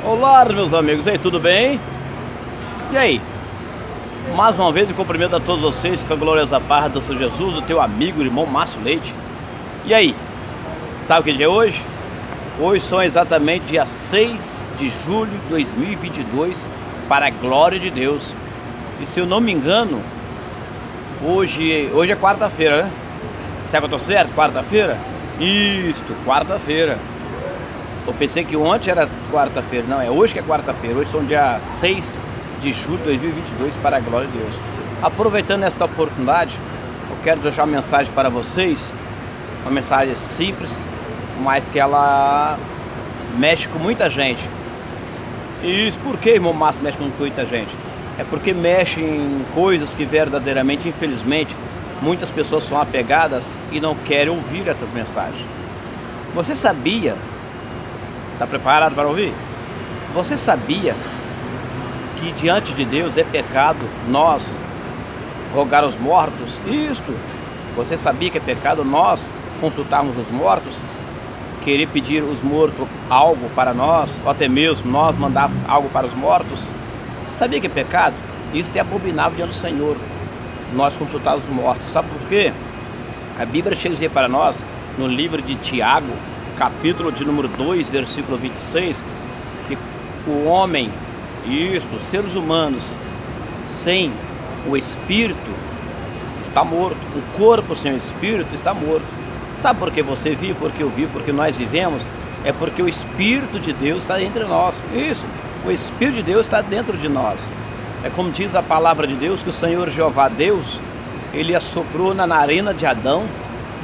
Olá, meus amigos, e aí, tudo bem? E aí? Mais uma vez eu cumprimento a todos vocês com a gloriosa paz do Senhor Jesus, do teu amigo, irmão Márcio Leite. E aí? Sabe o que dia é hoje? Hoje são exatamente dia 6 de julho de 2022, para a glória de Deus. E se eu não me engano, hoje é quarta-feira, né? Será que eu tô certo? Quarta-feira? Isto, quarta-feira. Eu pensei que ontem era quarta-feira. Não, é hoje que é quarta-feira. Hoje são dia 6 de julho de 2022, para a glória de Deus. Aproveitando esta oportunidade, eu quero deixar uma mensagem para vocês. Uma mensagem simples, mas que ela mexe com muita gente. E isso por que, irmão Márcio, mexe com muita gente? É porque mexe em coisas que verdadeiramente, infelizmente, muitas pessoas são apegadas e não querem ouvir essas mensagens. Você sabia? Está preparado para ouvir? Você sabia que diante de Deus é pecado nós rogar os mortos? Isto. Você sabia que é pecado nós consultarmos os mortos? Querer pedir os mortos algo para nós? Ou até mesmo nós mandarmos algo para os mortos? Sabia que é pecado? Isso é abominável diante do Senhor, nós consultarmos os mortos. Sabe por quê? A Bíblia chega a dizer para nós, no livro de Tiago, capítulo de número 2, versículo 26, que o homem, isto, seres humanos, sem o Espírito, está morto. O corpo sem o Espírito está morto. Sabe por que você vive? Porque eu vivo, porque nós vivemos? É porque o Espírito de Deus está entre nós. Isso, o Espírito de Deus está dentro de nós. É como diz a palavra de Deus, que o Senhor Jeová Deus, Ele assoprou na narina de Adão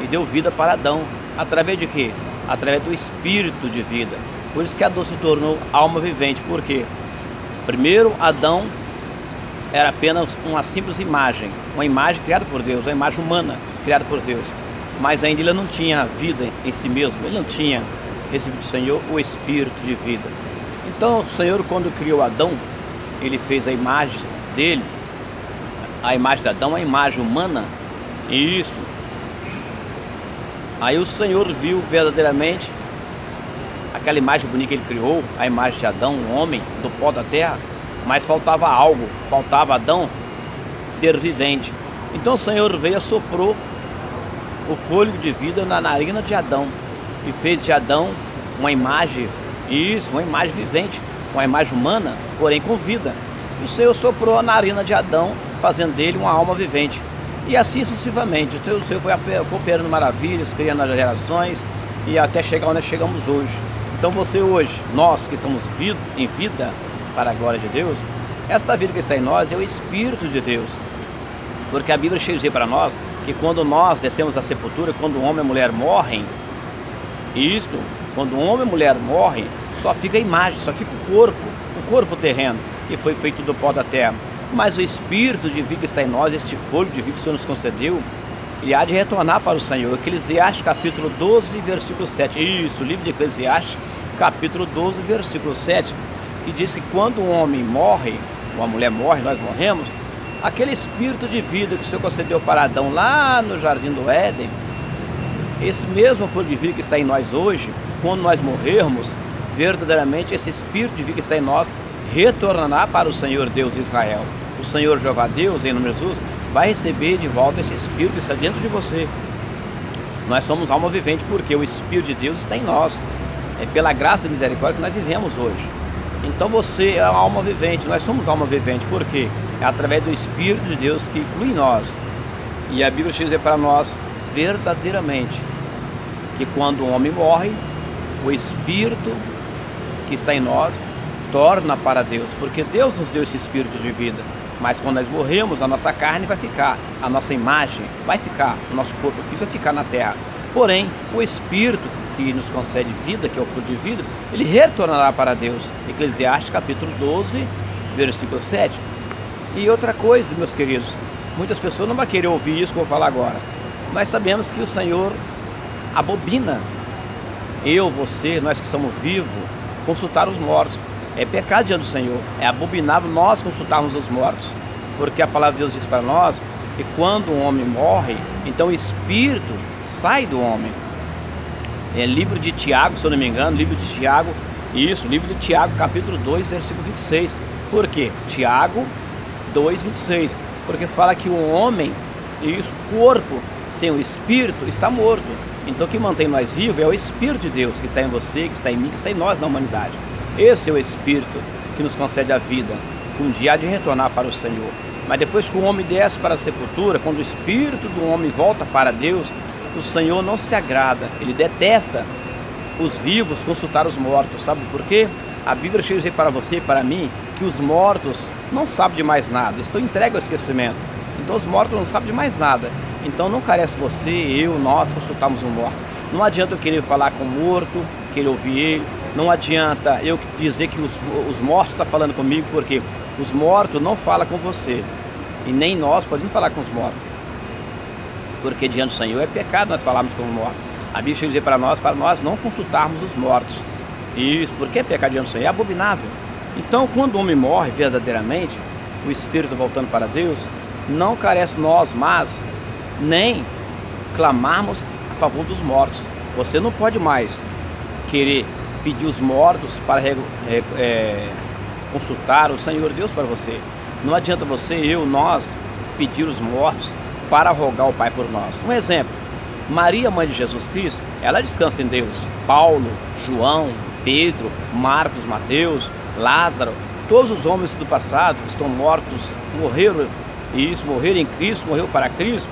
e deu vida para Adão. Através de quê? Através do Espírito de vida. Por isso que Adão se tornou alma vivente. Por quê? Primeiro, Adão era apenas uma simples imagem, uma imagem criada por Deus, uma imagem humana criada por Deus. Mas ainda ele não tinha vida em si mesmo, ele não tinha recebido do Senhor o Espírito de vida. Então o Senhor, quando criou Adão, ele fez a imagem dele, a imagem de Adão, a imagem humana, e isso. Aí o Senhor viu verdadeiramente aquela imagem bonita que ele criou, a imagem de Adão, um homem do pó da terra, mas faltava algo, faltava Adão ser vivente. Então o Senhor veio e soprou o fôlego de vida na narina de Adão e fez de Adão uma imagem, isso, uma imagem vivente, uma imagem humana, porém com vida. E o Senhor soprou a narina de Adão, fazendo dele uma alma vivente. E assim sucessivamente. Então o Senhor foi operando maravilhas, criando as gerações e até chegar onde chegamos hoje. Então você hoje, nós que estamos em vida para a glória de Deus, esta vida que está em nós é o Espírito de Deus. Porque a Bíblia chega a dizer para nós que quando nós descemos à sepultura, quando o homem e a mulher morrem, quando o homem e a mulher morrem, só fica a imagem, só fica o corpo terreno, que foi feito do pó da terra. Mas o Espírito de vida que está em nós, este fôlego de vida que o Senhor nos concedeu, ele há de retornar para o Senhor. Eclesiastes capítulo 12, versículo 7. Isso, o livro de Eclesiastes, capítulo 12, versículo 7, que diz que quando um homem morre, ou a mulher morre, nós morremos, aquele Espírito de vida que o Senhor concedeu para Adão lá no Jardim do Éden, esse mesmo fôlego de vida que está em nós hoje, quando nós morrermos, verdadeiramente esse Espírito de vida que está em nós retornará para o Senhor Deus de Israel. O Senhor Jeová Deus, em nome de Jesus, vai receber de volta esse Espírito que está dentro de você. Nós somos alma vivente porque o Espírito de Deus está em nós. É pela graça e misericórdia que nós vivemos hoje. Então você é uma alma vivente, nós somos alma vivente, por quê? É através do Espírito de Deus que flui em nós. E a Bíblia chega a dizer para nós, verdadeiramente, que quando o homem morre, o Espírito que está em nós torna para Deus, porque Deus nos deu esse Espírito de vida. Mas quando nós morremos, a nossa carne vai ficar, a nossa imagem vai ficar, o nosso corpo físico vai ficar na terra. Porém, o Espírito que nos concede vida, que é o fruto de vida, ele retornará para Deus. Eclesiastes capítulo 12, versículo 7. E outra coisa, meus queridos, muitas pessoas não vão querer ouvir isso que eu vou falar agora. Nós sabemos que o Senhor abomina, eu, você, nós que somos vivos, consultar os mortos. É pecado diante do Senhor, é abominável nós consultarmos os mortos, porque a palavra de Deus diz para nós que quando um homem morre, então o Espírito sai do homem. É livro de Tiago, se eu não me engano, livro de Tiago, Isso, livro de Tiago, capítulo 2, versículo 26. Por quê? Tiago 2, 26. Porque fala que o homem, isso, corpo sem o espírito, está morto. Então o que mantém nós vivos é o Espírito de Deus, que está em você, que está em mim, que está em nós, na humanidade. Esse é o Espírito que nos concede a vida, que um dia há de retornar para o Senhor. Mas depois que o homem desce para a sepultura, quando o Espírito do homem volta para Deus, o Senhor não se agrada, Ele detesta os vivos consultar os mortos. Sabe por quê? A Bíblia chega a dizer para você e para mim que os mortos não sabem de mais nada, estão entregues ao esquecimento. Então os mortos não sabem de mais nada. Então não carece você, eu, nós consultarmos um morto. Não adianta eu querer falar com o morto, querer ouvir ele. Não adianta eu dizer que os mortos estão falando comigo, porque os mortos não falam com você. E nem nós podemos falar com os mortos. Porque diante do Senhor é pecado nós falarmos com os mortos. A Bíblia chega a dizer para nós não consultarmos os mortos. Isso, porque é pecado diante do Senhor, é abominável. Então quando o homem morre verdadeiramente, o Espírito voltando para Deus, não carece nós, mas nem clamarmos a favor dos mortos. Você não pode mais querer pedir os mortos para consultar o Senhor Deus para você. Não adianta você, eu, nós pedir os mortos para rogar ao Pai por nós. Um exemplo, Maria, mãe de Jesus Cristo, ela descansa em Deus. Paulo, João, Pedro, Marcos, Mateus, Lázaro, todos os homens do passado que estão mortos, morreram em Cristo, morreu para Cristo.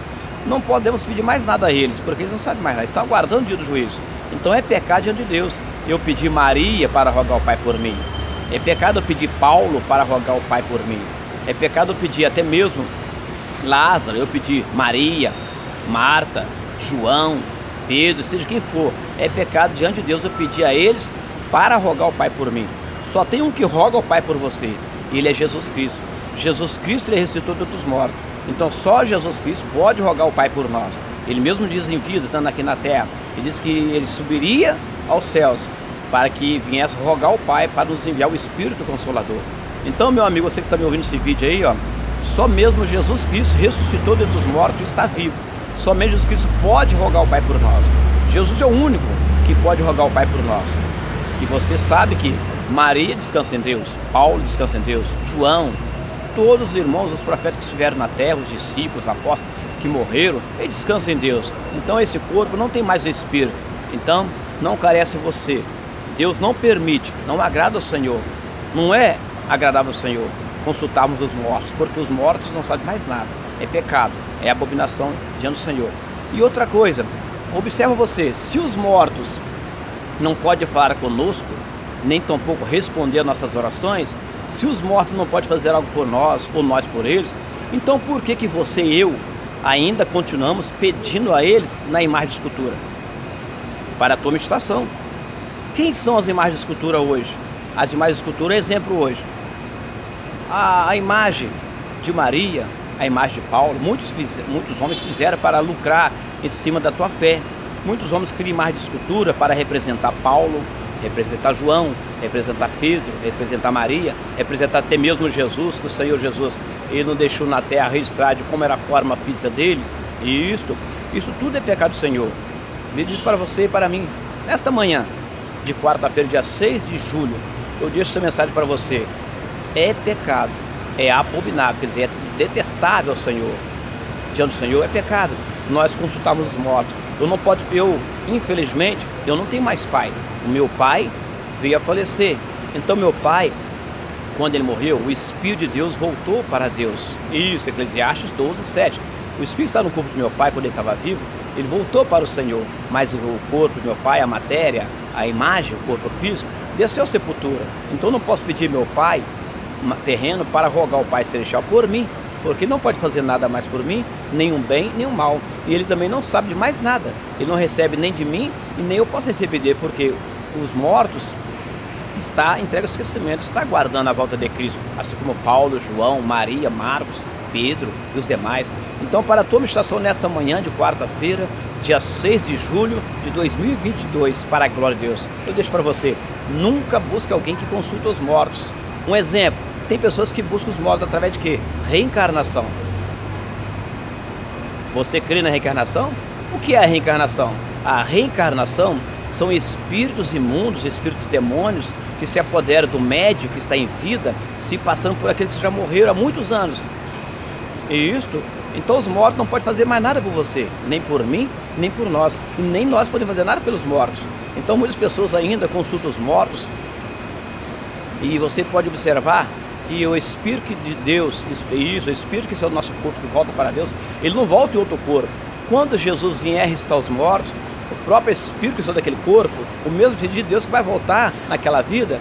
Não podemos pedir mais nada a eles, porque eles não sabem mais nada, estão aguardando o dia do juízo. Então é pecado diante de Deus eu pedir Maria para rogar ao Pai por mim. É pecado eu pedir Paulo para rogar ao Pai por mim. É pecado eu pedir até mesmo Lázaro, eu pedir Maria, Marta, João, Pedro, seja quem for. É pecado diante de Deus eu pedir a eles para rogar ao Pai por mim. Só tem um que roga ao Pai por você, ele é Jesus Cristo. Jesus Cristo, ele ressuscitou dentre os mortos. Então só Jesus Cristo pode rogar ao Pai por nós. Ele mesmo diz em vida, estando aqui na terra, ele diz que ele subiria aos céus para que viesse rogar ao Pai para nos enviar o Espírito Consolador. Então, meu amigo, você que está me ouvindo esse vídeo aí, ó, só mesmo Jesus Cristo ressuscitou dentre os mortos e está vivo. Somente Jesus Cristo pode rogar ao Pai por nós. Jesus é o único que pode rogar ao Pai por nós. E você sabe que Maria descansa em Deus, Paulo descansa em Deus, João, todos os irmãos, os profetas que estiveram na terra, os discípulos, os apóstolos que morreram, eles descansam em Deus. Então esse corpo não tem mais o Espírito. Então não carece você. Deus não permite, não agrada ao Senhor. Não é agradável ao Senhor consultarmos os mortos, porque os mortos não sabem mais nada. É pecado, é abominação diante do Senhor. E outra coisa, observa você, se os mortos não podem falar conosco, nem tampouco responder às nossas orações, se os mortos não podem fazer algo por nós, ou nós por eles, então por que você e eu ainda continuamos pedindo a eles na imagem de escultura? Para a tua meditação. Quem são as imagens de escultura hoje? As imagens de escultura é exemplo hoje. A imagem de Maria, a imagem de Paulo, muitos homens fizeram para lucrar em cima da tua fé. Muitos homens criam imagem de escultura para representar Paulo, representar João, representar Pedro, representar Maria, representar até mesmo Jesus, que o Senhor Jesus, ele não deixou na terra registrar de como era a forma física dele. E isso tudo é pecado do Senhor. Ele diz para você e para mim, nesta manhã de quarta-feira, dia 6 de julho, eu deixo essa mensagem para você. É pecado, é abominável, quer dizer, é detestável ao Senhor. Diante do Senhor é pecado nós consultarmos os mortos. Infelizmente, eu não tenho mais pai. O meu pai veio a falecer. Então meu pai, quando ele morreu, o Espírito de Deus voltou para Deus. Isso, Eclesiastes 12, 7. O Espírito está no corpo do meu pai quando ele estava vivo, ele voltou para o Senhor. Mas o corpo do meu pai, a matéria, a imagem, o corpo físico, desceu à sepultura. Então eu não posso pedir meu pai terreno para rogar ao Pai Celestial por mim, porque não pode fazer nada mais por mim, nem um bem, nem um mal. E ele também não sabe de mais nada. Ele não recebe nem de mim e nem eu posso receber dele, porque os mortos está entregue ao esquecimento, está aguardando a volta de Cristo, assim como Paulo, João, Maria, Marcos, Pedro e os demais. Então, para a tua meditação nesta manhã de quarta-feira, dia 6 de julho de 2022, para a glória de Deus, eu deixo para você, nunca busque alguém que consulte os mortos. Um exemplo, tem pessoas que buscam os mortos através de quê? Reencarnação. Você crê na reencarnação? O que é a reencarnação? A reencarnação são espíritos imundos, espíritos demônios, que se apoderam do médium que está em vida, se passando por aqueles que já morreram há muitos anos. E isto, então os mortos não podem fazer mais nada por você, nem por mim, nem por nós, e nem nós podemos fazer nada pelos mortos. Então muitas pessoas ainda consultam os mortos, e você pode observar que o Espírito de Deus, isso, o Espírito que é o nosso corpo que volta para Deus, ele não volta em outro corpo. Quando Jesus vier ressuscitar os mortos, o próprio Espírito que saiu daquele corpo, o mesmo Espírito de Deus que vai voltar naquela vida,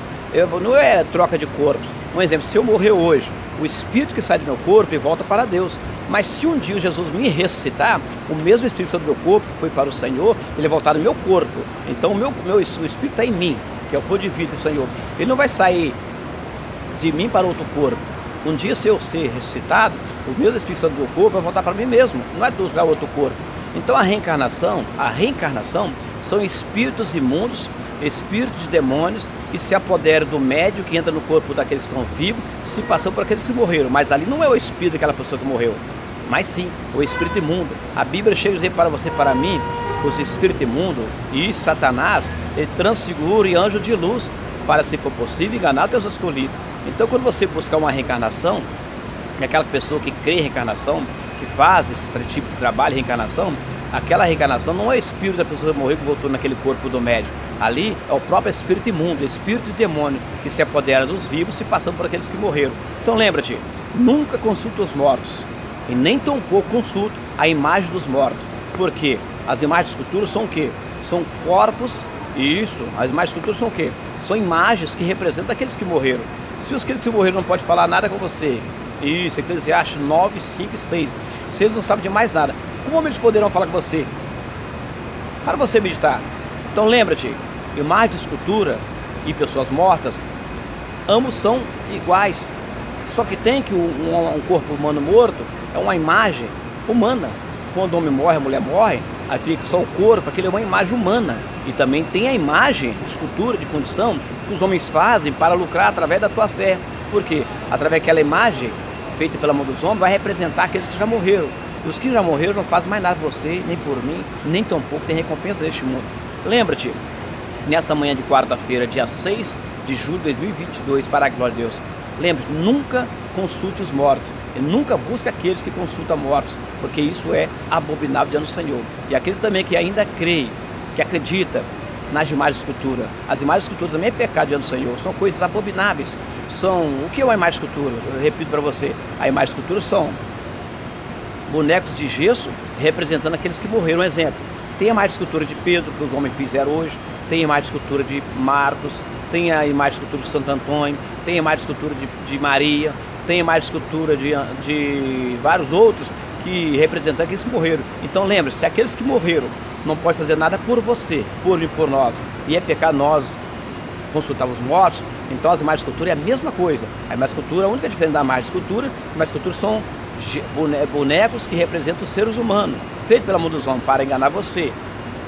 não é troca de corpos. Um exemplo, se eu morrer hoje, o Espírito que sai do meu corpo e volta para Deus. Mas se um dia Jesus me ressuscitar, o mesmo Espírito que saiu do meu corpo, que foi para o Senhor, ele vai voltar no meu corpo. Então o Espírito está em mim, que é o fogo de vida do Senhor. Ele não vai sair de mim para outro corpo. Um dia, se eu ser ressuscitado, o mesmo Espírito Santo do meu corpo vai voltar para mim mesmo, não é buscar outro corpo. Então a reencarnação são espíritos imundos, espíritos de demônios que se apoderam do médium que entra no corpo daqueles que estão vivos, se passam por aqueles que morreram. Mas ali não é o espírito daquela pessoa que morreu, mas sim o espírito imundo. A Bíblia chega a dizer para você e para mim, os espíritos imundos e Satanás, ele transfigura anjo de luz para, se for possível, enganar os teus escolhidos. Então quando você buscar uma reencarnação, aquela pessoa que crê em reencarnação, que faz esse tipo de trabalho, reencarnação, aquela reencarnação não é o espírito da pessoa que morreu que voltou naquele corpo do médium. Ali é o próprio espírito imundo, espírito de demônio que se apodera dos vivos, se passando por aqueles que morreram. Então lembra-te, nunca consulta os mortos e nem tampouco consulta a imagem dos mortos. Por quê? As imagens de esculturas são o quê? São corpos, isso, as imagens de esculturas são o quê? São imagens que representam aqueles que morreram. Se os que morreram não podem falar nada com você, isso, Eclesiastes 9, 5 e 6, se eles não sabem de mais nada, como eles poderão falar com você? Para você meditar. Então lembra-te, imagem de escultura e pessoas mortas, ambos são iguais. Só que tem que um corpo humano morto é uma imagem humana. Quando o homem morre, a mulher morre, aí fica só o corpo, aquele é uma imagem humana. E também tem a imagem de escultura, de fundição, que os homens fazem para lucrar através da tua fé. Por quê? Através daquela imagem feita pela mão dos homens, vai representar aqueles que já morreram. E os que já morreram não fazem mais nada por você, nem por mim, nem tampouco tem recompensa neste mundo. Lembra-te, nesta manhã de quarta-feira, dia 6 de julho de 2022, para a glória de Deus, lembre-te, nunca consulte os mortos, e nunca busque aqueles que consultam mortos, porque isso é abominável diante do Senhor. E aqueles também que ainda creem, que acreditam nas imagens de escultura. As imagens de escultura também é pecado diante do Senhor, são coisas abomináveis. O que é uma imagem de escultura? Eu repito para você, a imagem de escultura são bonecos de gesso representando aqueles que morreram. Um exemplo, tem a imagem de escultura de Pedro, que os homens fizeram hoje, tem a imagem de escultura de Marcos, tem a imagem de escultura de Santo Antônio, tem a imagem de escultura de Maria, tem a imagem de escultura de vários outros que representam aqueles que morreram. Então lembre-se, aqueles que morreram não podem fazer nada por você, por mim e por nós, e é pecado nós consultar os mortos. Então as imagens de escultura é a mesma coisa. A imagem de escultura, a única diferença da imagem de escultura, as imagens de escultura são bonecos que representam os seres humanos, feitos pela mão dos homens para enganar você,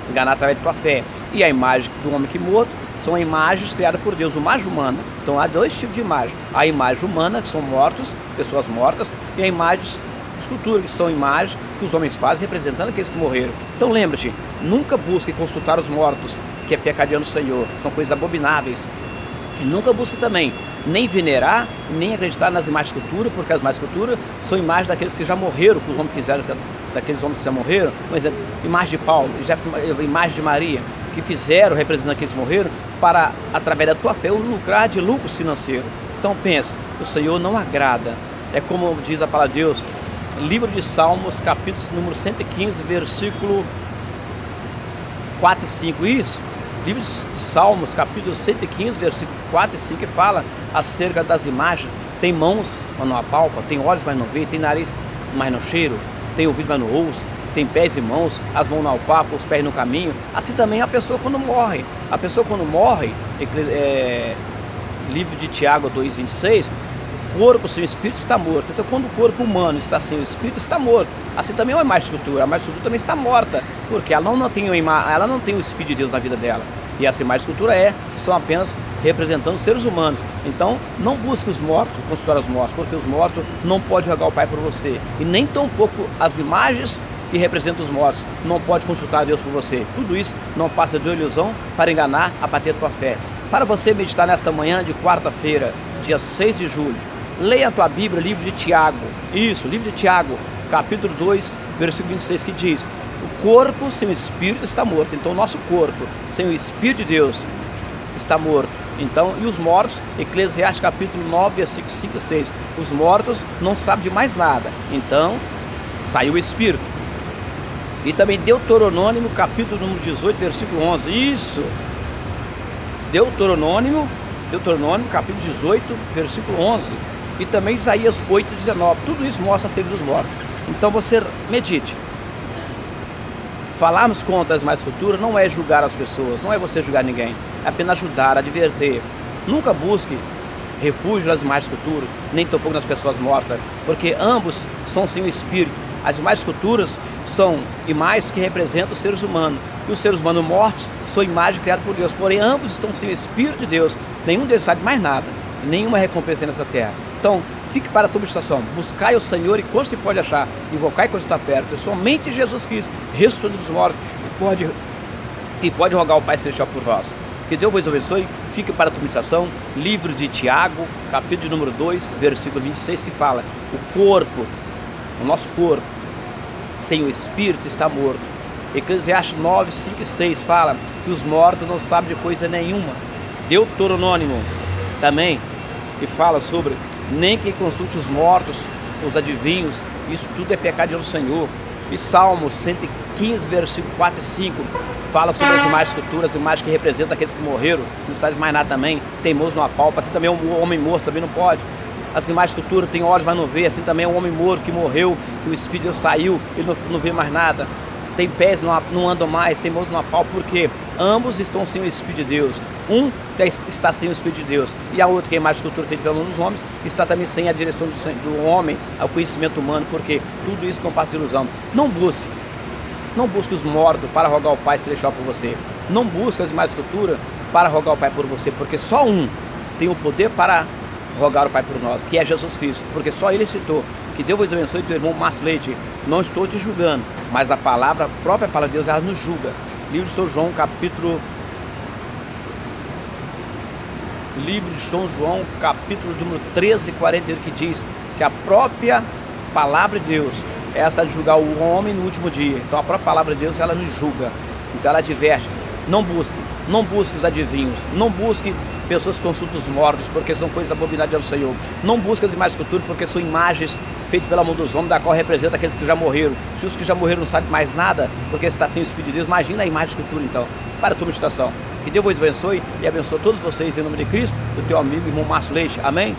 enganar através da tua fé. E a imagem do homem que morto são imagens criadas por Deus, imagem humana. Então há dois tipos de imagem: a imagem humana, que são mortos, pessoas mortas, e a imagem de escultura, que são imagens que os homens fazem representando aqueles que morreram. Então lembra-te, nunca busque consultar os mortos, que é pecado diante do Senhor, são coisas abomináveis. E nunca busque também nem venerar, nem acreditar nas imagens de escultura, porque as imagens de escultura são imagens daqueles que já morreram, que os homens fizeram, daqueles homens que já morreram. Por exemplo, imagem de Paulo, imagem de Maria, que fizeram representando aqueles que morreram, para, através da tua fé, lucrar de lucro financeiro. Então pensa, o Senhor não agrada. É como diz a palavra de Deus, livro de Salmos, capítulo número 115, versículo 4 e 5, isso? Livro de Salmos, capítulo 115, versículo 4 e 5, que fala acerca das imagens. Tem mãos, mas não apalpa, tem olhos, mas não vê, tem nariz, mas não cheiro, tem ouvido, mas não ouve, tem pés e mãos, as mãos não apalpam, os pés no caminho. Assim também a pessoa quando morre. A pessoa quando morre, livro de Tiago 2,26, o corpo sem o espírito está morto. Então quando o corpo humano está sem o espírito, está morto. Assim também é uma imagem de escultura. A imagem de escultura também está morta, porque ela não tem o Espírito de Deus na vida dela. E essa imagem de escultura são apenas representando os seres humanos. Então não busque os mortos, consultar os mortos, porque os mortos não podem rogar o Pai por você. E nem tampouco as imagens que representam os mortos. Não pode consultar a Deus por você. Tudo isso não passa de uma ilusão para enganar, abater tua fé. Para você meditar nesta manhã de quarta-feira, dia 6 de julho, leia a tua Bíblia, livro de Tiago. Isso, livro de Tiago, capítulo 2, versículo 26, que diz: o corpo sem o espírito está morto. Então o nosso corpo sem o espírito de Deus está morto. Então, e os mortos, Eclesiastes capítulo 9, versículos 5 e 6. Os mortos não sabem de mais nada. Então, saiu o espírito. E também Deuteronômio capítulo número 18, versículo 11. Isso! Deuteronômio capítulo 18, versículo 11. E também Isaías 8, 19. Tudo isso mostra a saída dos mortos. Então você medite. Falarmos contra as más culturas não é julgar as pessoas, não é você julgar ninguém, é apenas ajudar, adverter. Nunca busque refúgio nas más culturas, nem tampouco nas pessoas mortas, porque ambos são sem o espírito. As más culturas são imagens que representam os seres humanos, e os seres humanos mortos são imagens criadas por Deus, porém ambos estão sem o espírito de Deus. Nenhum deles sabe mais nada, nenhuma recompensa nessa terra. Então, fique para a tua meditação, buscai o Senhor enquanto se pode achar, invocai quando está perto. É somente Jesus Cristo, ressuscitou dos mortos, e pode rogar ao Pai Celestial por nós. Que Deus vos abençoe. Fique para a tua meditação, livro de Tiago, capítulo número 2, versículo 26, que fala: o corpo, o nosso corpo, sem o espírito está morto. Eclesiastes 9, 5 e 6 fala que os mortos não sabem de coisa nenhuma. Deuteronômio também, que fala sobre nem quem consulte os mortos, os adivinhos, isso tudo é pecado diante do Senhor. E Salmos 115, versículo 4 e 5 fala sobre as imagens culturas, as imagens que representam aqueles que morreram, não sabe mais nada também, teimoso no apalpa, assim também o homem morto também não pode. As imagens culturas tem olhos, mas não vê, assim também o homem morto que morreu, que o espírito de Deus saiu, ele não vê mais nada. Tem pés, não andam mais, teimoso no apalpa, porque ambos estão sem o Espírito de Deus. Um está sem o Espírito de Deus, e a outra, que é a imagem de cultura feita pela mão dos homens, está também sem a direção do homem, ao conhecimento humano, porque tudo isso não passa de ilusão. Não busque os mortos para rogar ao Pai Celestial por você. Não busque as imagens de cultura para rogar ao Pai por você, porque só um tem o poder para rogar ao Pai por nós, que é Jesus Cristo, porque só Ele citou. Que Deus vos abençoe, teu irmão Márcio Leite. Não estou te julgando, mas a própria palavra de Deus, ela nos julga. Livro de São João, capítulo número 13, 48, que diz que a própria palavra de Deus é essa de julgar o homem no último dia. Então a própria palavra de Deus, ela nos julga. Então ela adverte: não busque os adivinhos, não busque pessoas que consultam os mortos, porque são coisas abomináveis ao Senhor. Não busque as imagens de cultura, porque são imagens feitas pela mão dos homens, da qual representa aqueles que já morreram. Se os que já morreram não sabem mais nada, porque está sem o Espírito de Deus, imagina a imagem de cultura então. Para a tua meditação. Que Deus vos abençoe e abençoe todos vocês em nome de Cristo, do teu amigo irmão Márcio Leite. Amém?